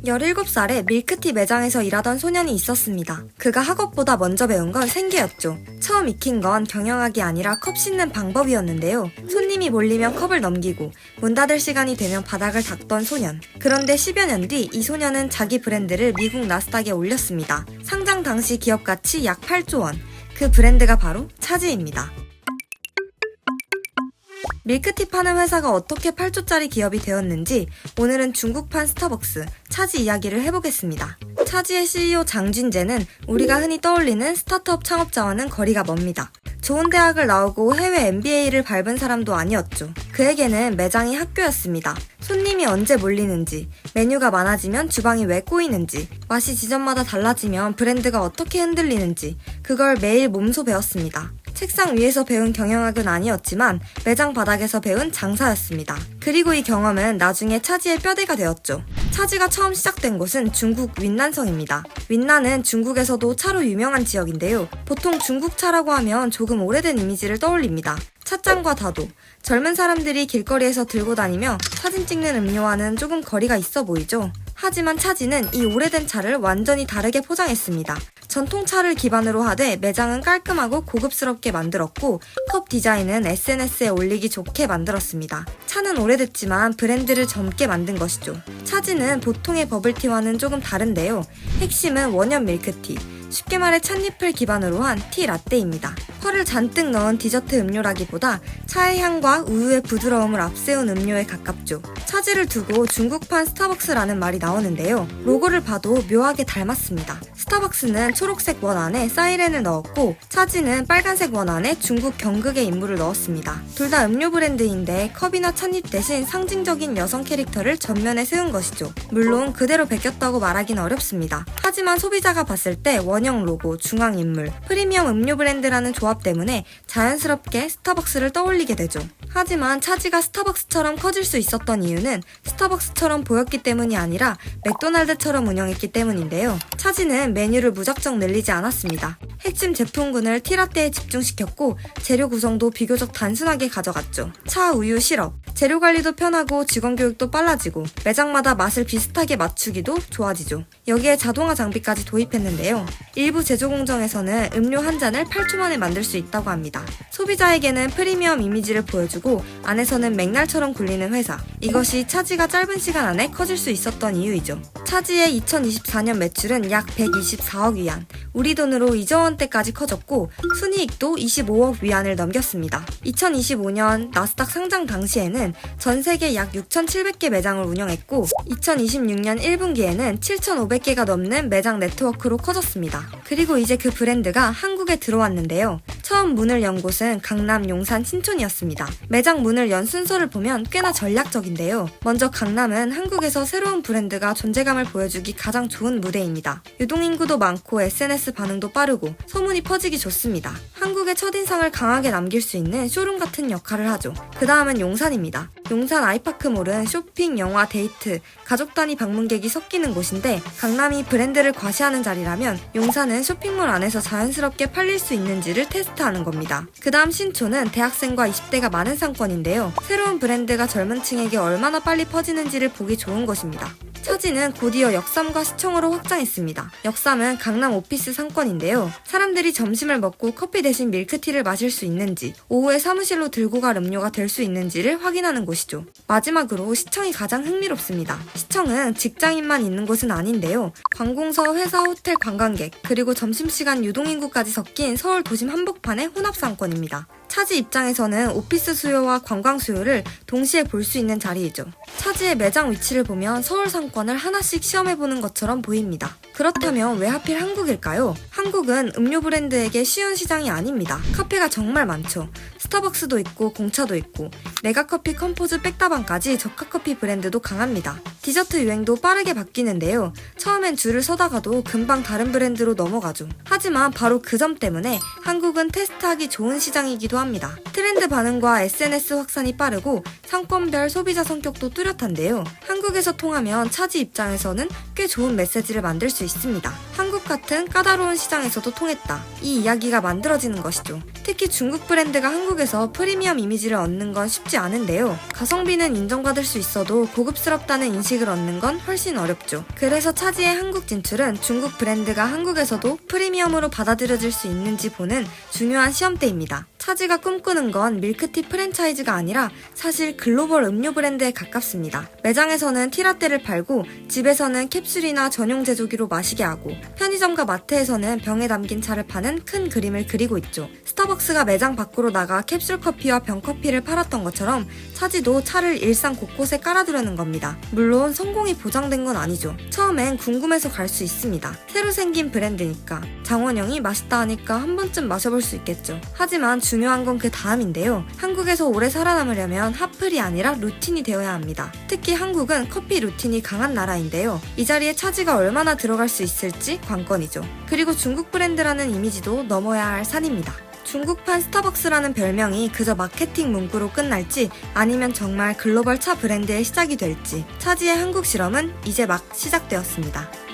17살에 밀크티 매장에서 일하던 소년이 있었습니다. 그가 학업보다 먼저 배운 건 생계였죠. 처음 익힌 건 경영학이 아니라 컵 씻는 방법이었는데요. 손님이 몰리면 컵을 넘기고 문 닫을 시간이 되면 바닥을 닦던 소년. 그런데 10여 년 뒤 이 소년은 자기 브랜드를 미국 나스닥에 올렸습니다. 상장 당시 기업 가치 약 8조 원. 그 브랜드가 바로 차지입니다. 밀크티 파는 회사가 어떻게 8조짜리 기업이 되었는지 오늘은 중국판 스타벅스, 차지 이야기를 해보겠습니다. 차지의 CEO 장진재는 우리가 흔히 떠올리는 스타트업 창업자와는 거리가 멉니다. 좋은 대학을 나오고 해외 MBA를 밟은 사람도 아니었죠. 그에게는 매장이 학교였습니다. 손님이 언제 몰리는지, 메뉴가 많아지면 주방이 왜 꼬이는지, 맛이 지점마다 달라지면 브랜드가 어떻게 흔들리는지 그걸 매일 몸소 배웠습니다. 책상 위에서 배운 경영학은 아니었지만 매장 바닥에서 배운 장사였습니다. 그리고 이 경험은 나중에 차지의 뼈대가 되었죠. 차지가 처음 시작된 곳은 중국 윈난성입니다. 윈난은 중국에서도 차로 유명한 지역인데요. 보통 중국차라고 하면 조금 오래된 이미지를 떠올립니다. 찻잔과 다도, 젊은 사람들이 길거리에서 들고 다니며 사진 찍는 음료와는 조금 거리가 있어 보이죠. 하지만 차지는 이 오래된 차를 완전히 다르게 포장했습니다. 전통차를 기반으로 하되 매장은 깔끔하고 고급스럽게 만들었고 컵 디자인은 SNS에 올리기 좋게 만들었습니다. 차는 오래됐지만 브랜드를 젊게 만든 것이죠. 차지는 보통의 버블티와는 조금 다른데요. 핵심은 원형 밀크티, 쉽게 말해 찻잎을 기반으로 한 티 라떼입니다. 펄을 잔뜩 넣은 디저트 음료라기보다 차의 향과 우유의 부드러움을 앞세운 음료에 가깝죠. 차지를 두고 중국판 스타벅스라는 말이 나오는데요. 로고를 봐도 묘하게 닮았습니다. 스타벅스는 초록색 원 안에 사이렌을 넣었고 차지는 빨간색 원 안에 중국 경극의 인물을 넣었습니다. 둘 다 음료 브랜드인데 컵이나 찻잎 대신 상징적인 여성 캐릭터를 전면에 세운 것이죠. 물론 그대로 베꼈다고 말하긴 어렵습니다. 하지만 소비자가 봤을 때 원형 로고, 중앙인물, 프리미엄 음료 브랜드라는 조합 때문에 자연스럽게 스타벅스를 떠올리게 되죠. 하지만 차지가 스타벅스처럼 커질 수 있었던 이유는 스타벅스처럼 보였기 때문이 아니라 맥도날드처럼 운영했기 때문인데요. 차지는 메뉴를 무작정 늘리지 않았습니다. 핵심 제품군을 티라떼에 집중시켰고 재료 구성도 비교적 단순하게 가져갔죠. 차, 우유, 시럽. 재료 관리도 편하고 직원 교육도 빨라지고 매장마다 맛을 비슷하게 맞추기도 좋아지죠. 여기에 자동화 장비까지 도입했는데요. 일부 제조 공정에서는 음료 한 잔을 8초 만에 만들 수 있다고 합니다. 소비자에게는 프리미엄 이미지를 보여주고 안에서는 맥날처럼 굴리는 회사. 이것이 차지가 짧은 시간 안에 커질 수 있었던 이유이죠. 차지의 2024년 매출은 약 124억 위안, 우리 돈으로 2조 원대까지 커졌고 순이익도 25억 위안을 넘겼습니다. 2025년 나스닥 상장 당시에는 전 세계 약 6,700개 매장을 운영했고 2026년 1분기에는 7,500개가 넘는 매장 네트워크로 커졌습니다. 그리고 이제 그 브랜드가 한국에 들어왔는데요. 처음 문을 연 곳은 강남 용산 신촌이었습니다. 매장 문을 연 순서를 보면 꽤나 전략적인데요. 먼저 강남은 한국에서 새로운 브랜드가 존재감을 보여주기 가장 좋은 무대입니다. 유동인구도 많고 SNS 반응도 빠르고 소문이 퍼지기 좋습니다. 한국의 첫인상을 강하게 남길 수 있는 쇼룸 같은 역할을 하죠. 그 다음은 용산입니다. 용산 아이파크몰은 쇼핑, 영화, 데이트, 가족 단위 방문객이 섞이는 곳인데 강남이 브랜드를 과시하는 자리라면 용산은 쇼핑몰 안에서 자연스럽게 팔릴 수 있는지를 테스트하는 겁니다. 그 다음 신촌은 대학생과 20대가 많은 상권인데요. 새로운 브랜드가 젊은 층에게 얼마나 빨리 퍼지는지를 보기 좋은 곳입니다. 차지는 곧이어 역삼과 시청으로 확장했습니다. 역삼은 강남 오피스 상권인데요. 사람들이 점심을 먹고 커피 대신 밀크티를 마실 수 있는지, 오후에 사무실로 들고 갈 음료가 될 수 있는지를 확인하는 곳이죠. 마지막으로 시청이 가장 흥미롭습니다. 시청은 직장인만 있는 곳은 아닌데요. 관공서, 회사, 호텔, 관광객, 그리고 점심시간 유동인구까지 섞인 서울 도심 한복판의 혼합 상권입니다. 차지 입장에서는 오피스 수요와 관광 수요를 동시에 볼 수 있는 자리이죠. 차지의 매장 위치를 보면 서울 상권을 하나씩 시험해보는 것처럼 보입니다. 그렇다면 왜 하필 한국일까요? 한국은 음료 브랜드에게 쉬운 시장이 아닙니다. 카페가 정말 많죠. 스타벅스도 있고 공차도 있고 메가커피, 컴포즈, 백다방까지 저가커피 브랜드도 강합니다. 디저트 유행도 빠르게 바뀌는데요. 처음엔 줄을 서다가도 금방 다른 브랜드로 넘어가죠. 하지만 바로 그 점 때문에 한국은 테스트하기 좋은 시장이기도 합니다. 트렌드 반응과 SNS 확산이 빠르고 상권별 소비자 성격도 뚜렷한데요. 한국에서 통하면 차지 입장에서는 꽤 좋은 메시지를 만들 수 있습니다. 한국 같은 까다로운 시장에서도 통했다. 이 이야기가 만들어지는 것이죠. 특히 중국 브랜드가 한국에 한국에서 프리미엄 이미지를 얻는 건 쉽지 않은데요. 가성비는 인정받을 수 있어도 고급스럽다는 인식을 얻는 건 훨씬 어렵죠. 그래서 차지의 한국 진출은 중국 브랜드가 한국에서도 프리미엄으로 받아들여질 수 있는지 보는 중요한 시험대입니다. 차지가 꿈꾸는 건 밀크티 프랜차이즈가 아니라 사실 글로벌 음료 브랜드에 가깝습니다. 매장에서는 티라떼를 팔고 집에서는 캡슐이나 전용 제조기로 마시게 하고 편의점과 마트에서는 병에 담긴 차를 파는 큰 그림을 그리고 있죠. 스타벅스가 매장 밖으로 나가 캡슐 커피와 병 커피를 팔았던 것처럼 차지도 차를 일상 곳곳에 깔아두려는 겁니다. 물론 성공이 보장된 건 아니죠. 처음엔 궁금해서 갈 수 있습니다. 새로 생긴 브랜드니까. 장원영이 맛있다 하니까 한 번쯤 마셔볼 수 있겠죠. 하지만 중요한 건 그 다음인데요. 한국에서 오래 살아남으려면 핫플이 아니라 루틴이 되어야 합니다. 특히 한국은 커피 루틴이 강한 나라인데요. 이 자리에 차지가 얼마나 들어갈 수 있을지 관건이죠. 그리고 중국 브랜드라는 이미지도 넘어야 할 산입니다. 중국판 스타벅스라는 별명이 그저 마케팅 문구로 끝날지 아니면 정말 글로벌 차 브랜드의 시작이 될지 차지의 한국 실험은 이제 막 시작되었습니다.